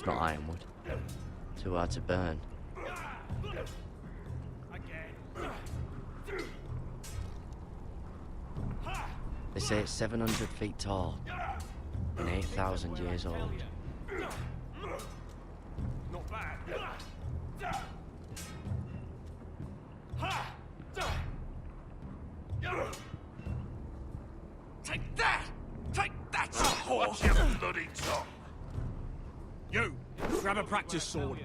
not ironwood. Too hard to burn. They say it's 700 feet tall and 8,000 years old. Not bad. Take that! Take that! Watch your bloody tongue! You, grab a practice sword.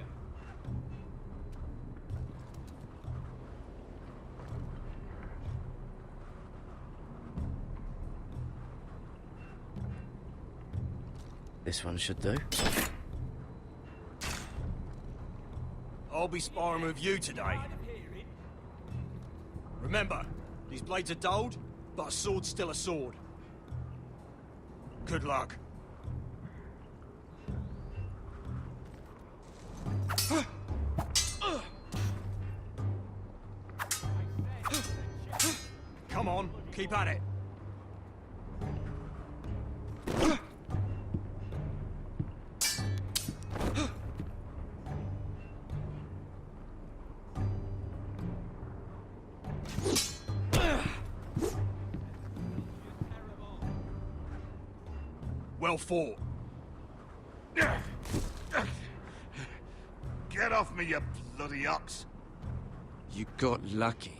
This one should do. I'll be sparring with you today. Remember, these blades are dulled, but a sword's still a sword. Good luck. Come on, keep at it. Well fought. Get off me, you bloody ox! You got lucky.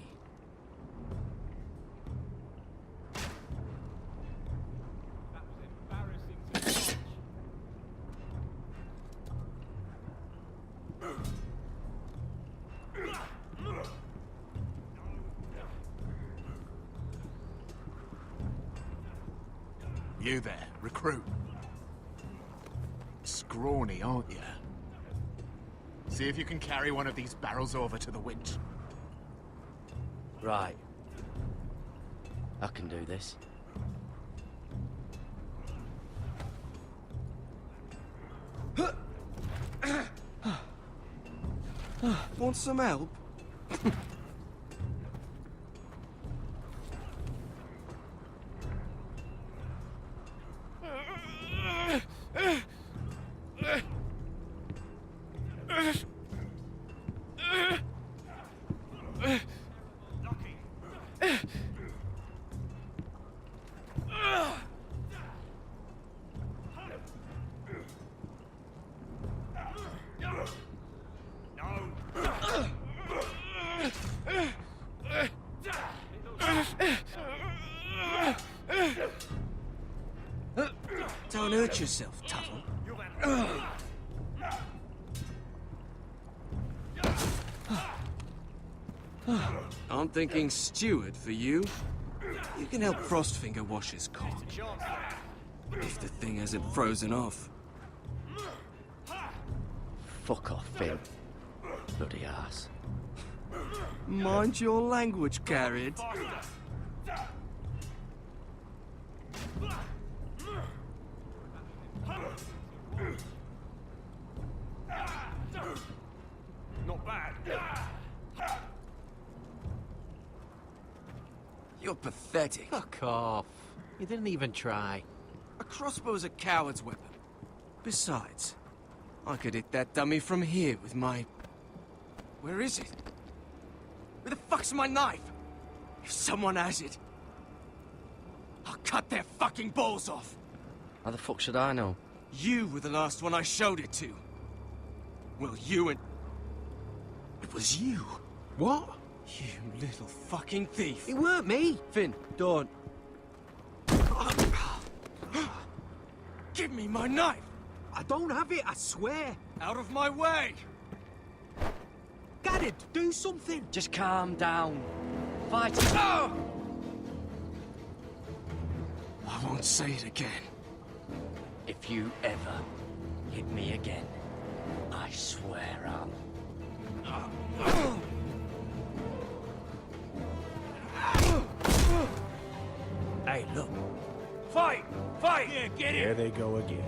You there, recruit. Scrawny, aren't you? See if you can carry one of these barrels over to the winch. Right. I can do this. Want some help? Don't hurt yourself, Tuttle. I'm thinking steward for you. You can help Frostfinger wash his cock. If the thing hasn't frozen off. Fuck off, Finn. Bloody ass. Mind your language, Garrett. Not bad. You're pathetic. Fuck off. You didn't even try. A crossbow's a coward's weapon. Besides, I could hit that dummy from here with my... Where is it? Where the fuck's my knife? If someone has it, I'll cut their fucking balls off. How the fuck should I know? You were the last one I showed it to. Well, you and... It was you. What? You little fucking thief. It weren't me. Finn, don't. Give me my knife! I don't have it, I swear. Out of my way! Garrett, do something. Just calm down. Fight it. Oh! I won't say it again. If you ever hit me again, I swear I'll... Hey, look. Fight! Fight! Yeah, get There they go again.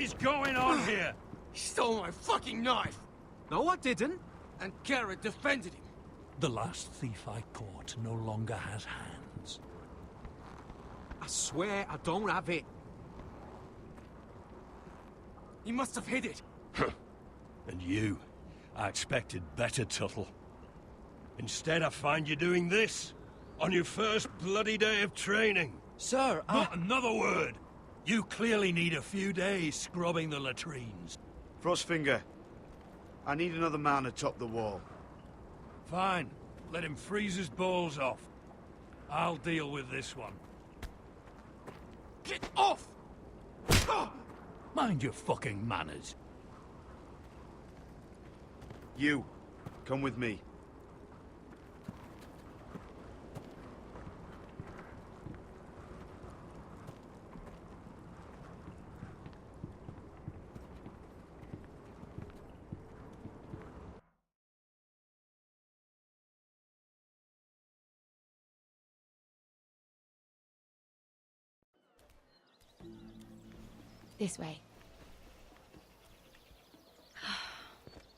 is going on here? He stole my fucking knife! No, I didn't. And Kara defended him. The last thief I caught no longer has hands. I swear I don't have it. He must have hid it. And you, I expected better, Tuttle. Instead, I find you doing this on your first bloody day of training. Sir, Not another word! You clearly need a few days scrubbing the latrines. Frostfinger, I need another man to top the wall. Fine. Let him freeze his balls off. I'll deal with this one. Get off! Mind your fucking manners. You, come with me. This way.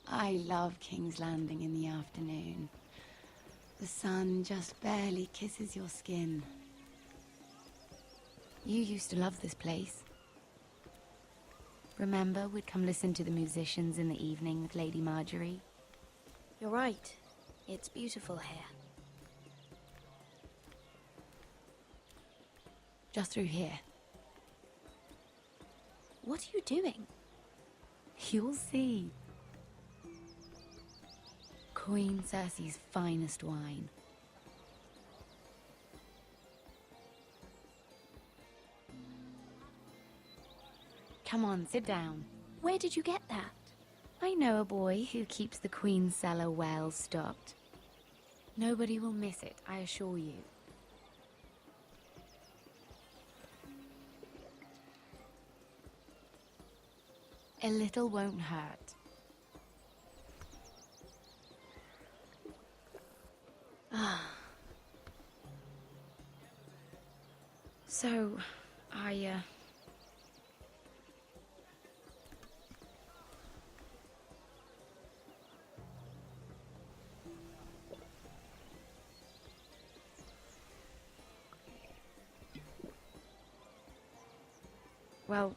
I love King's Landing in the afternoon. The sun just barely kisses your skin. You used to love this place. Remember, we'd come listen to the musicians in the evening with Lady Marjorie? You're right. It's beautiful here. Just through here. What are you doing? You'll see. Queen Cersei's finest wine. Come on, sit down. Where did you get that? I know a boy who keeps the Queen's cellar well stocked. Nobody will miss it, I assure you. A little won't hurt. So, well,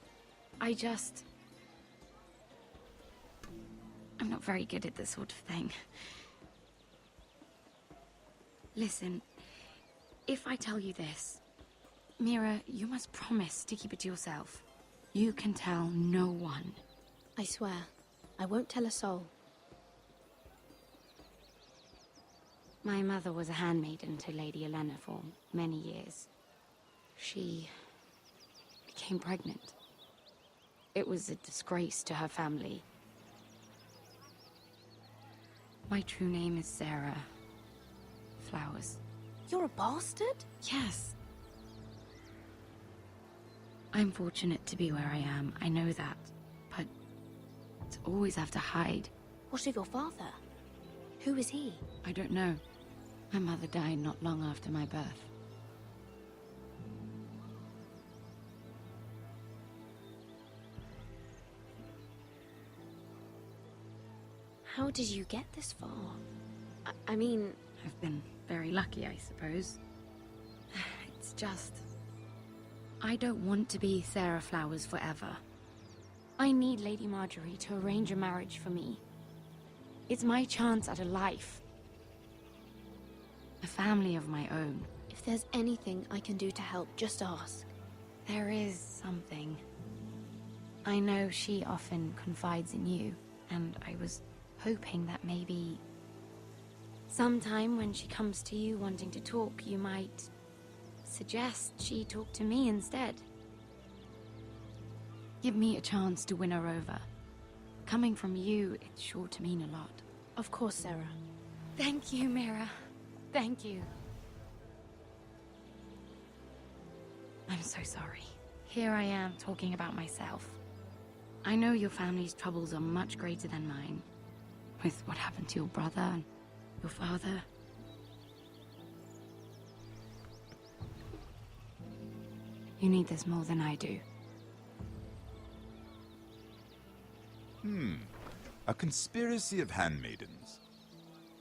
I'm not very good at this sort of thing. Listen, if I tell you this, Mira, you must promise to keep it to yourself. You can tell no one. I swear, I won't tell a soul. My mother was a handmaiden to Lady Elena for many years. She became pregnant. It was a disgrace to her family. My true name is Sarah Flowers. You're a bastard? Yes. I'm fortunate to be where I am, I know that. But to always have to hide. What of your father? Who is he? I don't know. My mother died not long after my birth. How did you get this far? I mean... I've been very lucky, I suppose. It's just... I don't want to be Sarah Flowers forever. I need Lady Marjorie to arrange a marriage for me. It's my chance at a life. A family of my own. If there's anything I can do to help, just ask. There is something. I know she often confides in you, and I was hoping that maybe... sometime when she comes to you wanting to talk, you might suggest she talk to me instead. Give me a chance to win her over. Coming from you, it's sure to mean a lot. Of course, Sarah. Thank you, Mira. Thank you. I'm so sorry. Here I am talking about myself. I know your family's troubles are much greater than mine. With what happened to your brother and your father. You need this more than I do. A conspiracy of handmaidens.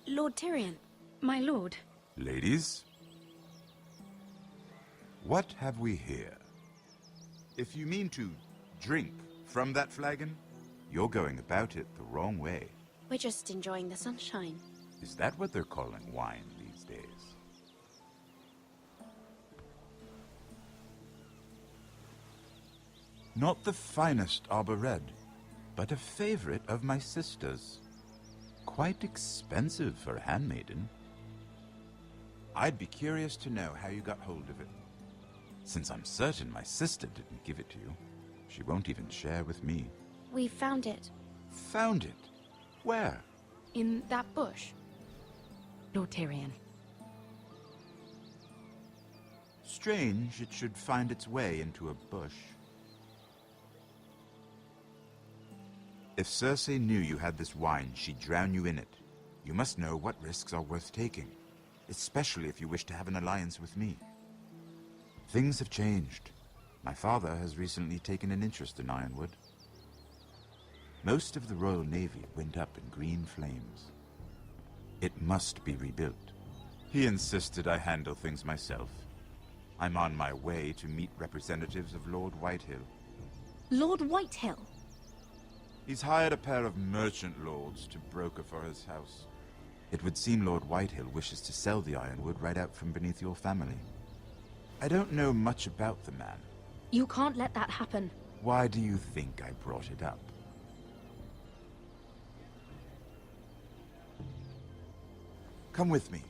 Lord Tyrion. My lord. Ladies, what have we here? If you mean to drink from that flagon, you're going about it the wrong way. We're just enjoying the sunshine. Is that what they're calling wine these days? Not the finest arbor red, but a favorite of my sister's. Quite expensive for a handmaiden. I'd be curious to know how you got hold of it. Since I'm certain my sister didn't give it to you, she won't even share with me. We found it. Found it? Where? In that bush. Lord Tyrion. Strange it should find its way into a bush. If Cersei knew you had this wine, she'd drown you in it. You must know what risks are worth taking, especially if you wish to have an alliance with me. Things have changed. My father has recently taken an interest in Ironwood. Most of the Royal Navy went up in green flames. It must be rebuilt. He insisted I handle things myself. I'm on my way to meet representatives of Lord Whitehill. Lord Whitehill? He's hired a pair of merchant lords to broker for his house. It would seem Lord Whitehill wishes to sell the Ironwood right out from beneath your family. I don't know much about the man. You can't let that happen. Why do you think I brought it up? Come with me.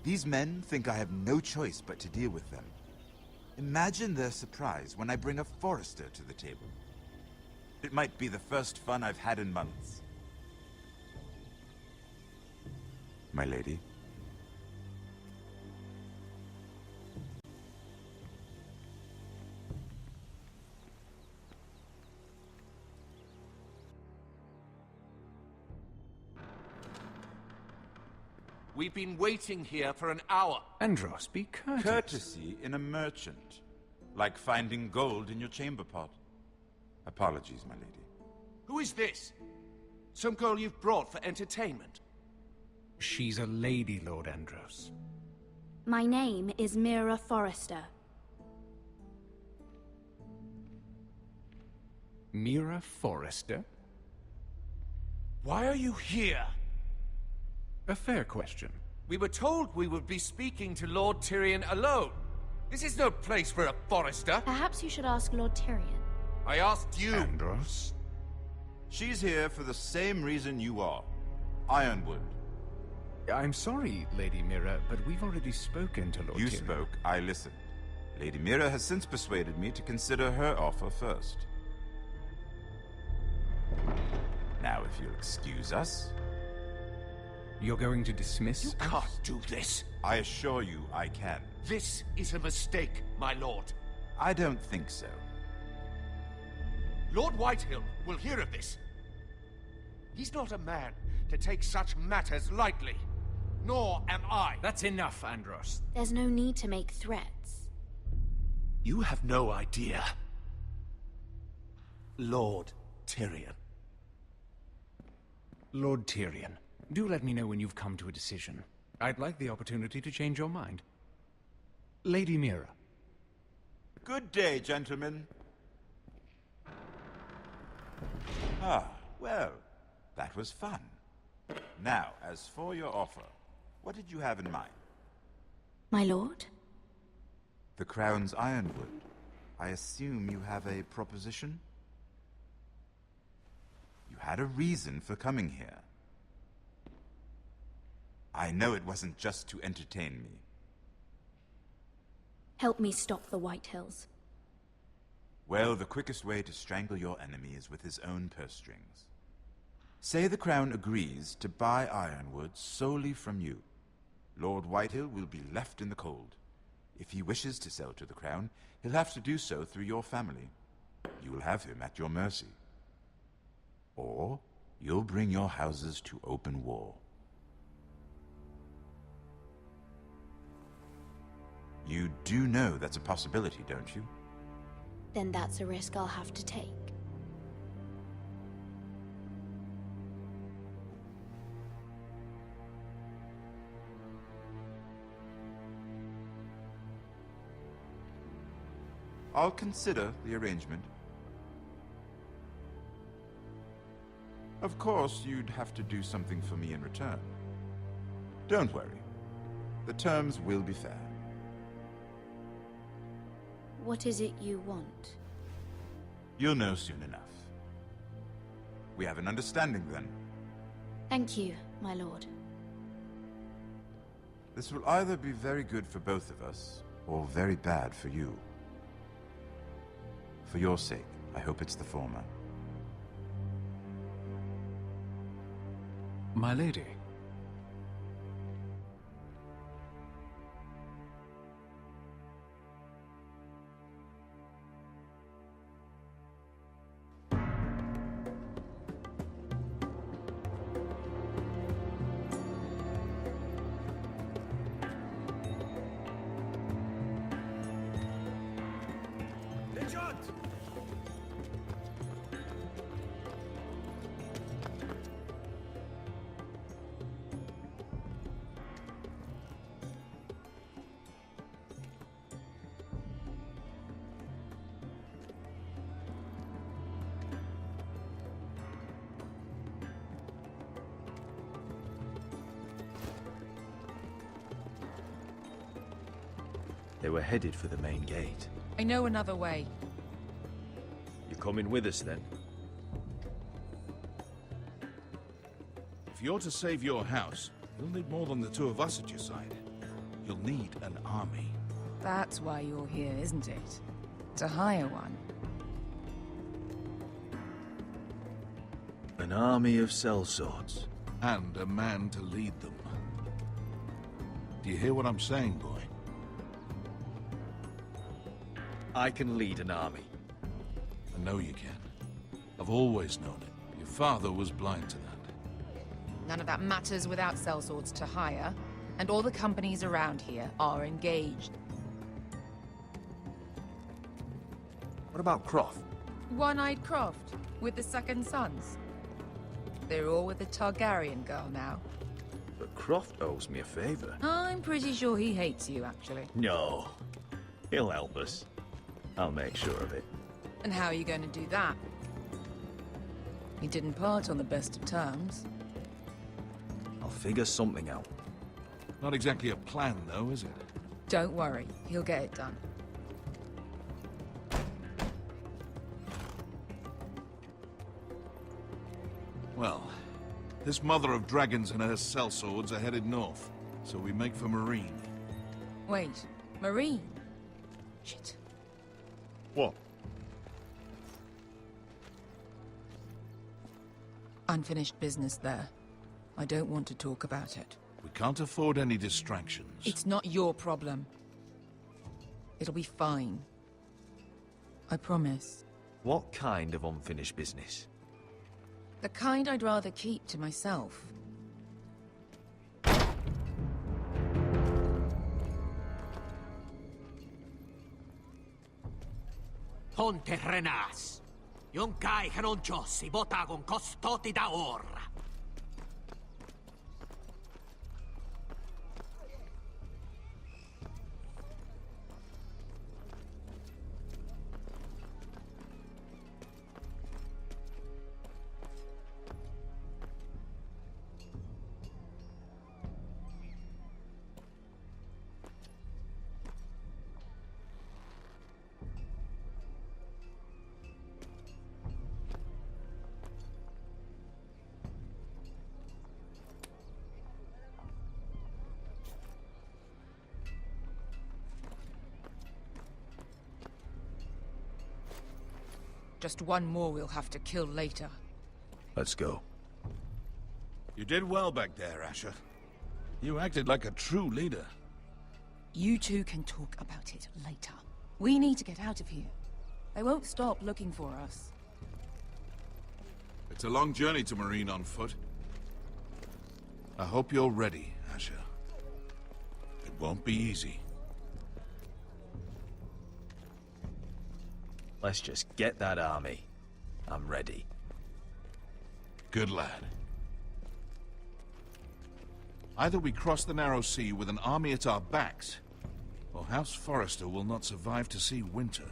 These men think I have no choice but to deal with them. Imagine their surprise when I bring a forester to the table. It might be the first fun I've had in months. My lady. We've been waiting here for an hour. Andros, be courteous. Courtesy in a merchant. Like finding gold in your chamber pot. Apologies, my lady. Who is this? Some girl you've brought for entertainment? She's a lady, Lord Andros. My name is Mira Forrester. Mira Forrester? Why are you here? A fair question. We were told we would be speaking to Lord Tyrion alone. This is no place for a forester. Perhaps you should ask Lord Tyrion. I asked you. Andros? She's here for the same reason you are. Ironwood. I'm sorry, Lady Mira, but we've already spoken to Lord You Tyrion. spoke, I listened. Lady Mira has since persuaded me to consider her offer first. Now, if you'll excuse us... You're going to dismiss You us? can't do this. I assure you I can. This is a mistake, my lord. I don't think so. Lord Whitehill will hear of this. He's not a man to take such matters lightly. Nor am I. That's enough, Andros. There's no need to make threats. You have no idea. Lord Tyrion. Lord Tyrion, do let me know when you've come to a decision. I'd like the opportunity to change your mind. Lady Mira. Good day, gentlemen. Ah, well, that was fun. Now, as for your offer, what did you have in mind? My lord? The Crown's Ironwood. I assume you have a proposition? You had a reason for coming here. I know it wasn't just to entertain me. Help me stop the Whitehills. Well, the quickest way to strangle your enemy is with his own purse strings. Say the Crown agrees to buy Ironwood solely from you. Lord Whitehill will be left in the cold. If he wishes to sell to the Crown, he'll have to do so through your family. You will have him at your mercy. Or you'll bring your houses to open war. You do know that's a possibility, don't you? Then that's a risk I'll have to take. I'll consider the arrangement. Of course, you'd have to do something for me in return. Don't worry. The terms will be fair. What is it you want? You'll know soon enough. We have an understanding then. Thank you, my lord. This will either be very good for both of us, or very bad for you. For your sake, I hope it's the former. My lady. They were headed for the main gate. I know another way. You coming with us then? If you're to save your house, you'll need more than the two of us at your side. You'll need an army. That's why you're here, isn't it? To hire one. An army of sellswords. And a man to lead them. Do you hear what I'm saying, boy? I can lead an army. I know you can. I've always known it. Your father was blind to that. None of that matters without sellswords to hire, and all the companies around here are engaged. What about Croft? One-Eyed Croft, with the second sons. They're all with the Targaryen girl now. But Croft owes me a favor. I'm pretty sure he hates you, actually. No. He'll help us. I'll make sure of it. And how are you going to do that? You didn't part on the best of terms. I'll figure something out. Not exactly a plan, though, is it? Don't worry, he'll get it done. Well, this mother of dragons and her sellswords are headed north, so we make for Marine. Wait, Marine? Shit. What? Unfinished business there. I don't want to talk about it. We can't afford any distractions. It's not your problem. It'll be fine. I promise. What kind of unfinished business? The kind I'd rather keep to myself. Ponte Renas. Yon kai canoncho si bota con costoti da ora. Just one more we'll have to kill later. Let's go. You did well back there, Asher. You acted like a true leader. You two can talk about it later. We need to get out of here. They won't stop looking for us. It's a long journey to Marine on foot. I hope you're ready, Asher. It won't be easy. Let's just get that army. I'm ready. Good lad. Either we cross the narrow sea with an army at our backs, or House Forrester will not survive to see winter.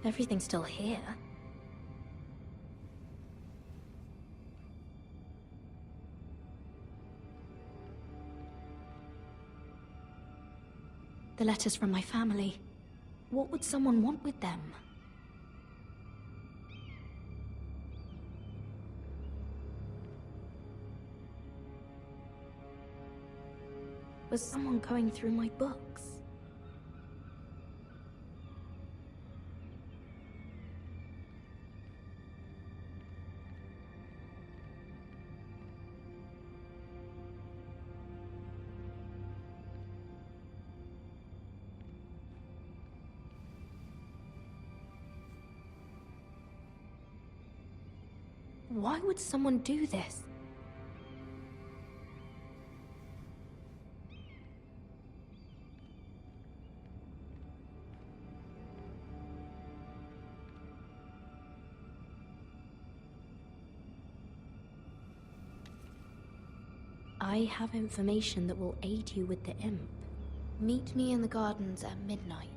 Everything's still here. The letters from my family. What would someone want with them? Was someone going through my books? Why would someone do this? I have information that will aid you with the imp. Meet me in the gardens at midnight.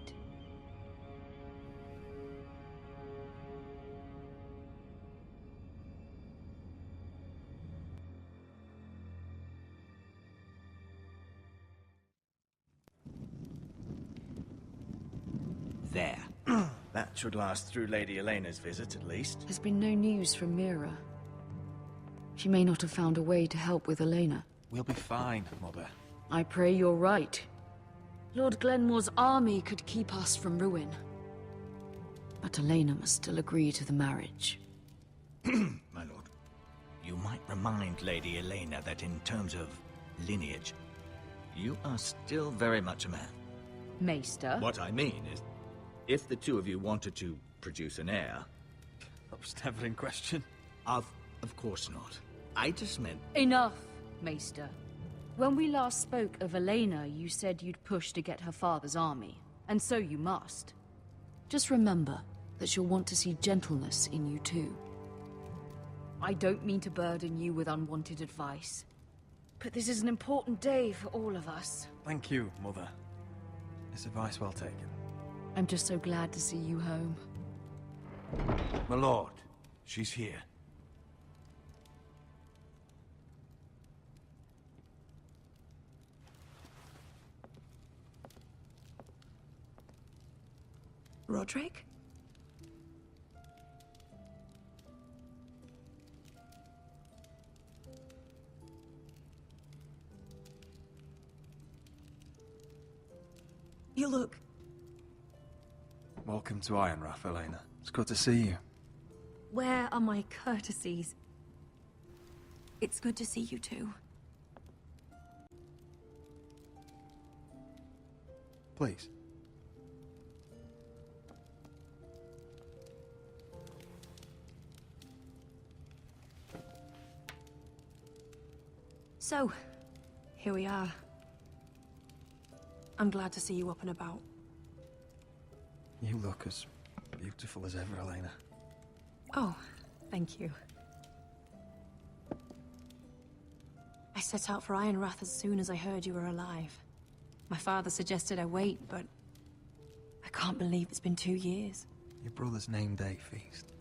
There. That should last through Lady Elena's visit, at least. There's been no news from Mira. She may not have found a way to help with Elena. We'll be fine, Mother. I pray you're right. Lord Glenmore's army could keep us from ruin. But Elena must still agree to the marriage. My lord, you might remind Lady Elena that in terms of lineage, you are still very much a man. Maester? What I mean is, if the two of you wanted to produce an heir... That was never in question. Of course not. I just meant... Enough, Maester. When we last spoke of Elena, you said you'd push to get her father's army. And so you must. Just remember that she'll want to see gentleness in you too. I don't mean to burden you with unwanted advice, but this is an important day for all of us. Thank you, Mother. It's advice well taken. I'm just so glad to see you home. My lord, she's here. Roderick? You look... Welcome to Ironrath, Elena. It's good to see you. Where are my courtesies? It's good to see you too. Please. So, here we are. I'm glad to see you up and about. You look as beautiful as ever, Elena. Oh, thank you. I set out for Ironrath as soon as I heard you were alive. My father suggested I wait, but I can't believe it's been 2 years. Your brother's name day feast.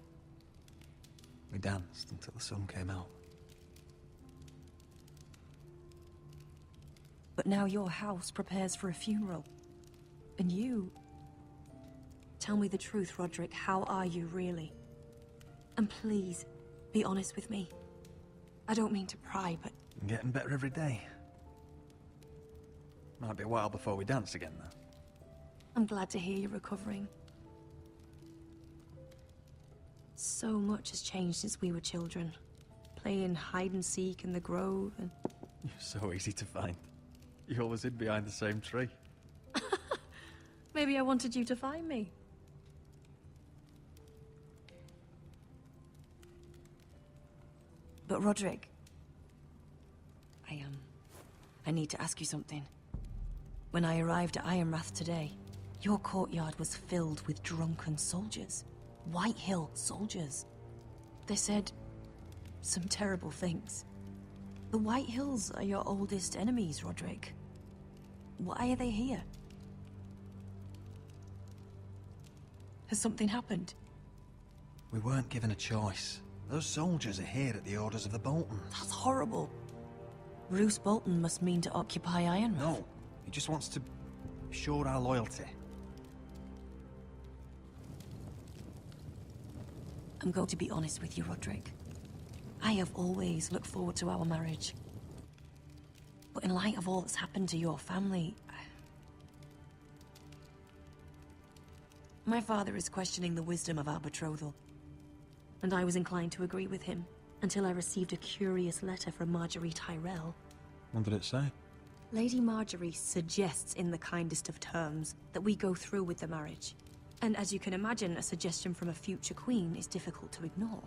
We danced until the sun came out. But now your house prepares for a funeral. And you... Tell me the truth, Roderick. How are you, really? And please, be honest with me. I don't mean to pry, but... I'm getting better every day. Might be a while before we dance again, though. I'm glad to hear you're recovering. So much has changed since we were children. Playing hide-and-seek in the grove and... You're so easy to find. You always hid behind the same tree. Maybe I wanted you to find me. But Roderick... I need to ask you something. When I arrived at Ironrath today, your courtyard was filled with drunken soldiers. White Hill soldiers. They said some terrible things. The White Hills are your oldest enemies, Roderick. Why are they here? Has something happened? We weren't given a choice. Those soldiers are here at the orders of the Boltons. That's horrible. Roose Bolton must mean to occupy Ironrath. No, he just wants to assure our loyalty. I'm going to be honest with you, Roderick. I have always looked forward to our marriage. But in light of all that's happened to your family... My father is questioning the wisdom of our betrothal. And I was inclined to agree with him, until I received a curious letter from Marjorie Tyrell. What did it say? Lady Marjorie suggests in the kindest of terms that we go through with the marriage. And as you can imagine, a suggestion from a future queen is difficult to ignore.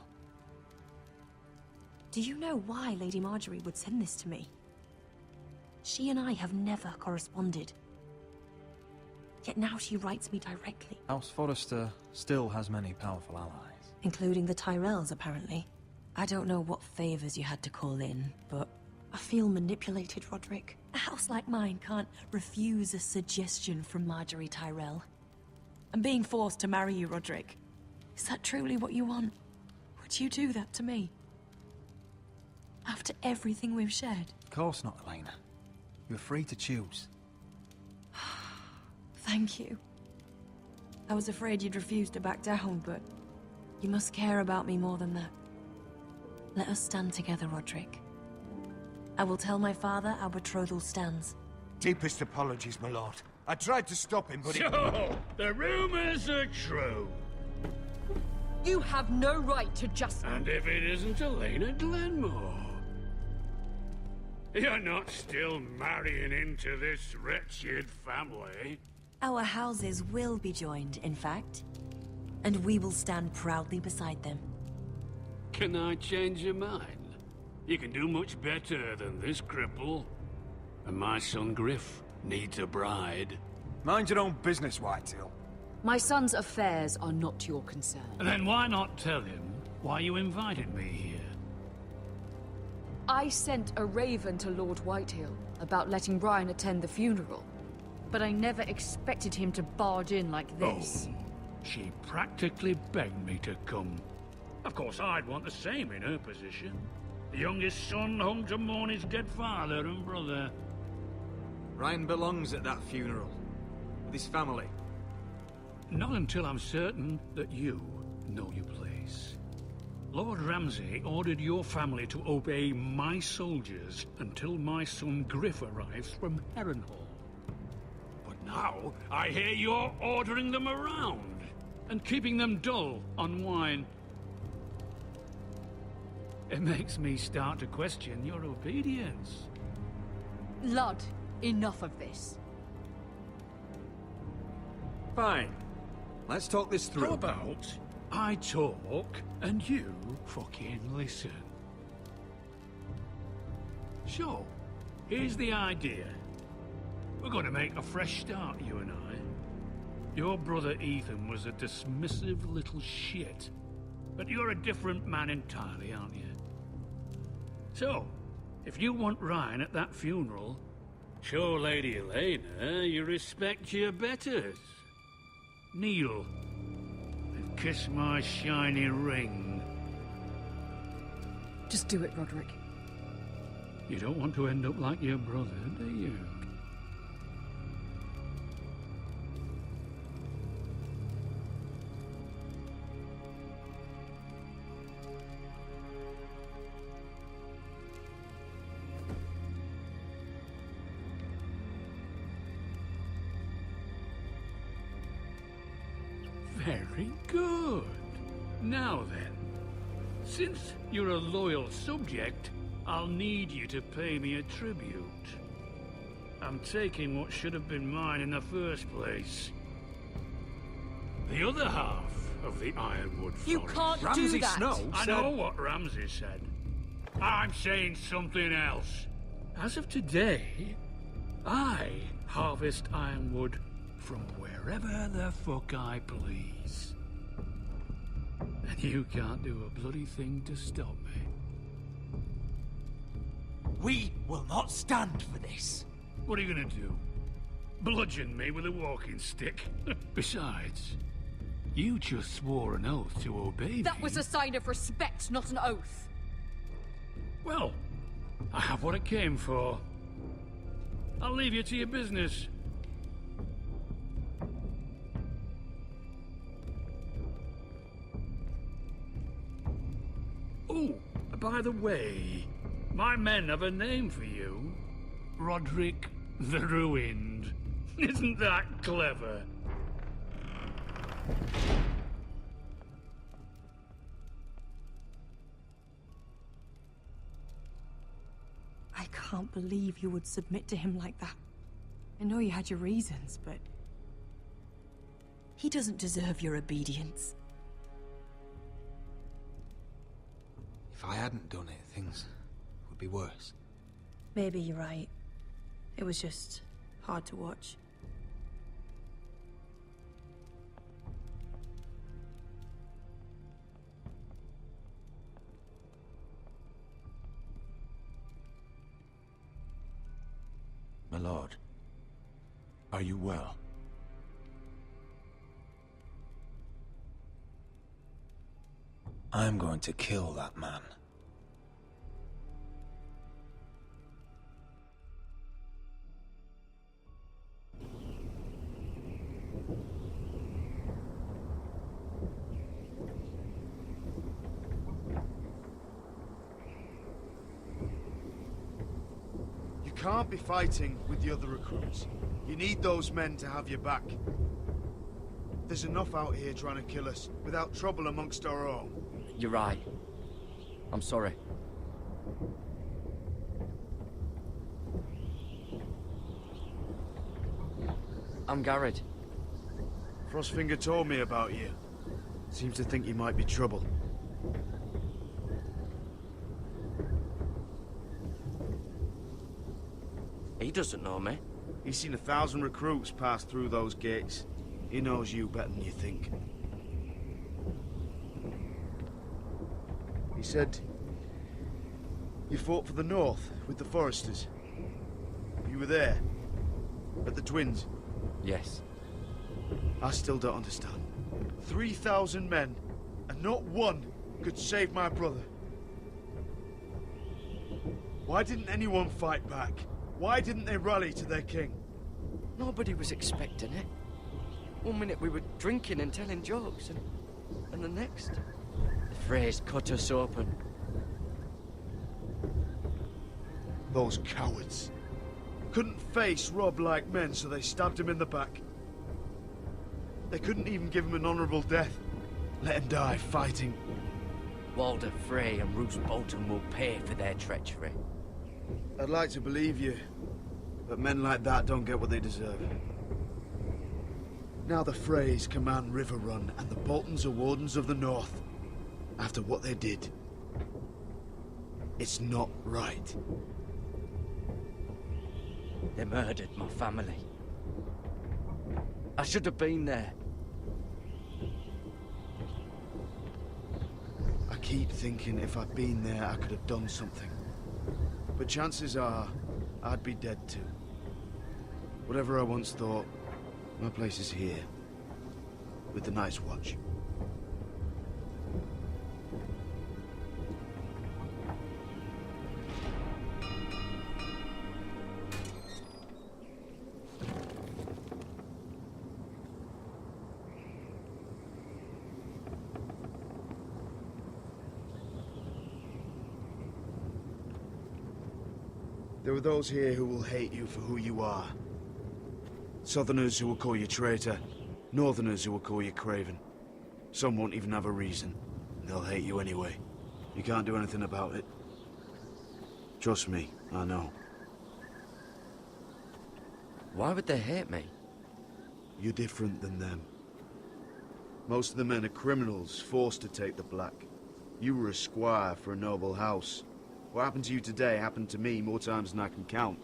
Do you know why Lady Marjorie would send this to me? She and I have never corresponded. Yet now she writes me directly. House Forrester still has many powerful allies. Including the Tyrells, apparently. I don't know what favors you had to call in, but I feel manipulated, Roderick. A house like mine can't refuse a suggestion from Marjorie Tyrell. I'm being forced to marry you, Roderick. Is that truly what you want? Would you do that to me? After everything we've shared? Of course not, Elena. You're free to choose. Thank you. I was afraid you'd refuse to back down, but you must care about me more than that. Let us stand together, Roderick. I will tell my father our betrothal stands. Deepest apologies, my lord. I tried to stop him, but So, the rumors are true. You have no right to just... And if it isn't Elena Glenmore? You're not still marrying into this wretched family. Our houses will be joined, in fact. And we will stand proudly beside them. Can I change your mind? You can do much better than this cripple. And my son Griff needs a bride. Mind your own business, Whitetail. My son's affairs are not your concern. Then why not tell him why you invited me here? I sent a raven to Lord Whitehill about letting Brian attend the funeral. But I never expected him to barge in like this. Oh, she practically begged me to come. Of course, I'd want the same in her position. The youngest son home to mourn his dead father and brother. Ryan belongs at that funeral. With his family. Not until I'm certain that you know your place. Lord Ramsay ordered your family to obey my soldiers until my son Griff arrives from Harrenhal. But now, I hear you're ordering them around and keeping them dull on wine. It makes me start to question your obedience. Lud, enough of this. Fine. Let's talk this through. How about I talk and you fucking listen? So, here's the idea. We're going to make a fresh start, you and I. Your brother Ethan was a dismissive little shit. But you're a different man entirely, aren't you? So, if you want Ryan at that funeral, show Lady Elena you respect your betters. Kneel and kiss my shiny ring. Just do it, Roderick. You don't want to end up like your brother, do you? Very good. Now then, since you're a loyal subject, I'll need you to pay me a tribute. I'm taking what should have been mine in the first place. The other half of the Ironwood Forest. You can't do that! I know what Ramsay said. I'm saying something else. As of today, I harvest Ironwood from wherever the fuck I please. And you can't do a bloody thing to stop me. We will not stand for this. What are you gonna do? Bludgeon me with a walking stick? Besides, You just swore an oath to obey That me. was a sign of respect, not an oath. Well, I have what it came for. I'll leave you to your business. Oh, by the way, my men have a name for you. Roderick the Ruined. Isn't that clever? I can't believe you would submit to him like that. I know you had your reasons, but... he doesn't deserve your obedience. If I hadn't done it, things would be worse. Maybe you're right. It was just hard to watch. My lord, are you well? I'm going to kill that man. You can't be fighting with the other recruits. You need those men to have your back. There's enough out here trying to kill us, without trouble amongst our own. You're right. I'm sorry. I'm Garrett. Frostfinger told me about you. Seems to think you might be trouble. He doesn't know me. He's seen 1,000 recruits pass through those gates. He knows you better than you think. He said you fought for the North with the Foresters. You were there, at the Twins. Yes. I still don't understand. 3,000 men, and not one could save my brother. Why didn't anyone fight back? Why didn't they rally to their king? Nobody was expecting it. One minute we were drinking and telling jokes, and the next, the Freys cut us open. Those cowards. Couldn't face Rob like men, so they stabbed him in the back. They couldn't even give him an honorable death. Let him die fighting. Walder Frey and Roose Bolton will pay for their treachery. I'd like to believe you, but men like that don't get what they deserve. Now the Freys command Riverrun, and the Boltons are Wardens of the North. After what they did. It's not right. They murdered my family. I should have been there. I keep thinking if I'd been there, I could have done something. But chances are, I'd be dead too. Whatever I once thought, my place is here. With the Night's Watch. There are those here who will hate you for who you are. Southerners who will call you traitor. Northerners who will call you craven. Some won't even have a reason. They'll hate you anyway. You can't do anything about it. Trust me, I know. Why would they hate me? You're different than them. Most of the men are criminals, forced to take the black. You were a squire for a noble house. What happened to you today happened to me more times than I can count.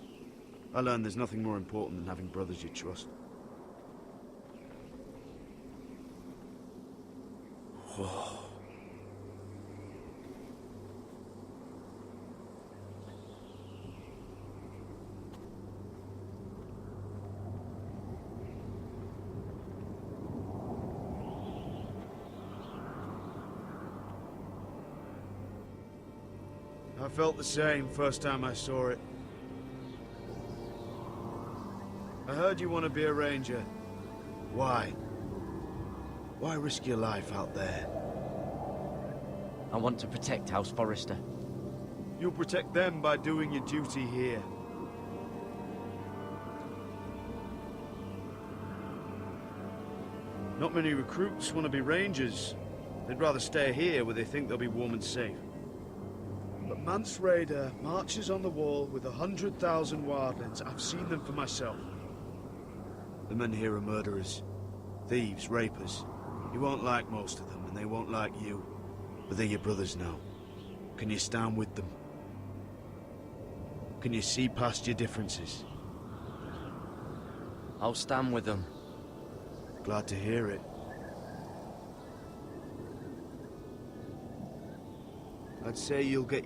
I learned there's nothing more important than having brothers you trust. Whoa. I felt the same first time I saw it. I heard you want to be a ranger. Why? Why risk your life out there? I want to protect House Forrester. You'll protect them by doing your duty here. Not many recruits want to be rangers. They'd rather stay here where they think they'll be warm and safe. But Mance Raider marches on the wall with 100,000 wildlings. I've seen them for myself. The men here are murderers. Thieves, rapers. You won't like most of them, and they won't like you. But they're your brothers now. Can you stand with them? Can you see past your differences? I'll stand with them. Glad to hear it. I'd say you'll get